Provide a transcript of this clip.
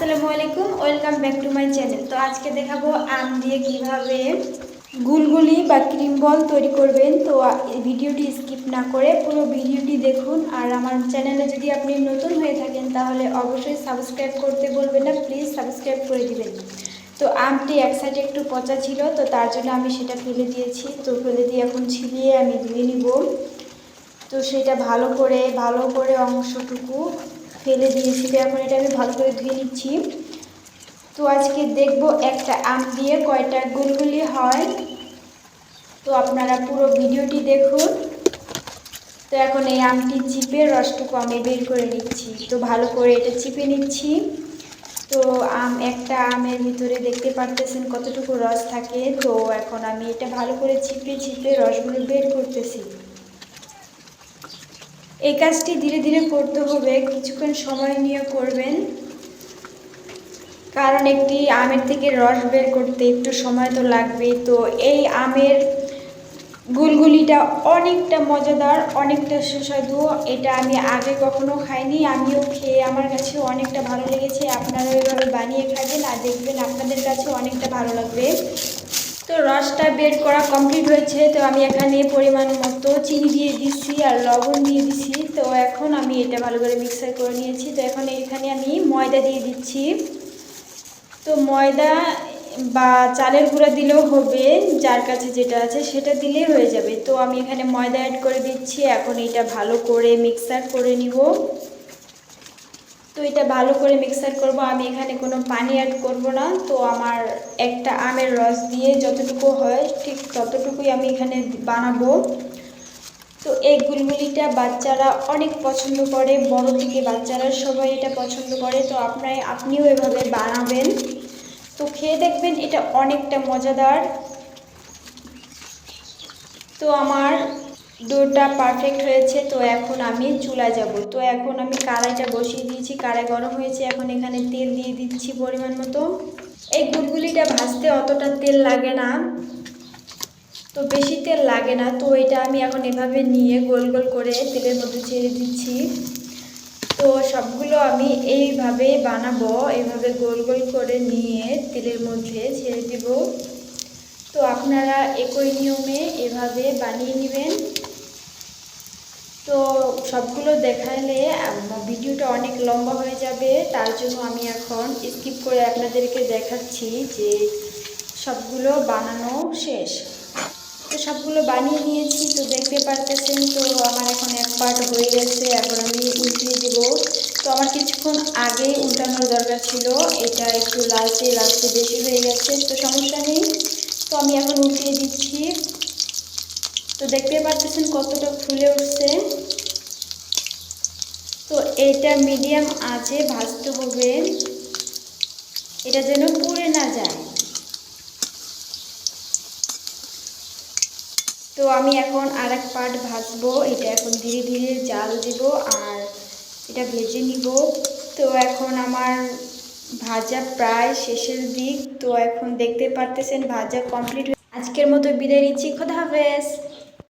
আসসালামু আলাইকুম, welcome back to my channel. তো আজকে দেখাবো আম দিয়ে কিভাবে গুলগুলি বা ক্রিম বল তৈরি করবেন। তো ভিডিওটি স্কিপ না করে পুরো ভিডিওটি দেখুন। আর আমার চ্যানেলে যদি আপনি নতুন হয়ে থাকেন তাহলে অবশ্যই সাবস্ক্রাইব করতে বলবেন না, প্লিজ সাবস্ক্রাইব করে দিবেন। তো আমটি এক সাইডে একটু পচা ছিল, তো তার জন্য আমি সেটা ফেলে দিয়েছি। তো ফেলে দিয়ে এখন ছিলিয়ে আমি ধুয়ে নিব। তো সেটা ভালো করে অংশটুকু ফেলে দিয়েছি। তো এখন এটা আমি ভালো করে ধুয়ে নিচ্ছি। তো আজকে দেখব একটা আম দিয়ে কয়টা গুলগুলি হয়। তো আপনারা পুরো ভিডিওটি দেখুন। তো এখন এই আমটি চিপে রসটুকু আমি বের করে নিচ্ছি। তো ভালো করে এটা চিপে নিচ্ছি। তো একটা আমের ভিতরে দেখতে পারতেছেন কতটুকু রস থাকে। তো এখন আমি এটা ভালো করে চিপে চিপে রসগুলো বের করতেছি। এই কাজটি ধীরে ধীরে করতে হবে, কিছুক্ষণ সময় নিয়ে করবেন, কারণ একটি আমের থেকে রস বের করতে একটু সময় তো লাগবেই। তো এই আমের গুলগুলিটা অনেকটা মজাদার, অনেকটা সুস্বাদু। এটা আমি আগে কখনো খাইনি, আমিও খেয়ে আমার কাছে অনেকটা ভালো লেগেছে। আপনারা এভাবে বানিয়ে খাবেন আর দেখবেন আপনাদের কাছে অনেকটা ভালো লাগবে। তো রসটা বের করা কমপ্লিট হয়েছে। তো আমি এখানে পরিমাণ মতো চিনি দিয়ে দিচ্ছি আর লবণ দিয়ে দিচ্ছি। তো এখন আমি এটা ভালো করে মিক্সার করে নিয়েছি। তো এখন এখানে আমি ময়দা দিয়ে দিচ্ছি। তো ময়দা বা চালের গুঁড়া দিলেও হবে, যার কাছে যেটা আছে সেটা দিলেই হয়ে যাবে। তো আমি এখানে ময়দা অ্যাড করে দিচ্ছি। এখন এটা ভালো করে মিক্সার করে নিব। তো এটা ভালো করে মিক্সার করব, আমি এখানে কোনো পানি অ্যাড করব না। তো আমার একটা আমের রস দিয়ে যতটুকু হয় ঠিক ততটুকুই আমি এখানে বানাবো। তো এই গুলগুলিটা বাচ্চারা অনেক পছন্দ করে, বড় থেকে বাচ্চারা সবাই এটা পছন্দ করে। তো আপনিও এভাবে বানাবেন, তো খেয়ে দেখবেন এটা অনেকটা মজাদার। তো আমার ডোটা পারফেক্ট হয়েছে। তো এখন আমি চুলায় যাব। তো এখন আমি কড়াইটা বসিয়ে দিয়েছি, কড়াই গরম হয়েছে। এখন এখানে তেল দিয়ে দিচ্ছি পরিমাণ মতো। এই গুলগুলিটা ভাজতে অতটা তেল লাগে না, তো বেশি তেল লাগে না। তো এটা আমি এখন এভাবে নিয়ে গোল গোল করে তেলের মধ্যে ছেড়ে দিচ্ছি। তো সবগুলো আমি এইভাবে বানাবো, এইভাবে গোল গোল করে নিয়ে তেলের মধ্যে ছেড়ে দেব। তো আপনারা একই নিয়মে এভাবে বানিয়ে নেবেন। তো সবগুলো দেখালে ভিডিওটা অনেক লম্বা হয়ে যাবে, তার জন্য আমি এখন স্কিপ করে আপনাদেরকে দেখাচ্ছি যে সবগুলো বানানো শেষ। তো সবগুলো বানিয়ে নিয়েছি, তো দেখতে পারতেছেন। তো আমার এখন এক পার্ট হয়ে গেছে, এখন আমি উল্টিয়ে দেব। তো আমার কিছুক্ষণ আগেই উল্টানোর দরকার ছিল, এটা একটু লালচে লালচে বেশি হয়ে গেছে, তো সমস্যা নেই। তো আমি এখন উল্টিয়ে দিচ্ছি। তো দেখতে পারতেছেন কতটা ফুলে উঠছে। তো এটা মিডিয়াম আঁচে ভাজতে হবে, এটা যেন পুড়ে না যায়। তো আমি এখন আর এক পার্ট ভাজবো, এটা এখন ধীরে ধীরে জাল দিব আর এটা ভেজে নিব। তো এখন আমার ভাজা প্রায় শেষের দিক। তো এখন দেখতে পারতেছেন ভাজা কমপ্লিট। আজকের মতো বিদায় নিচ্ছি, খোদা হাফেজ।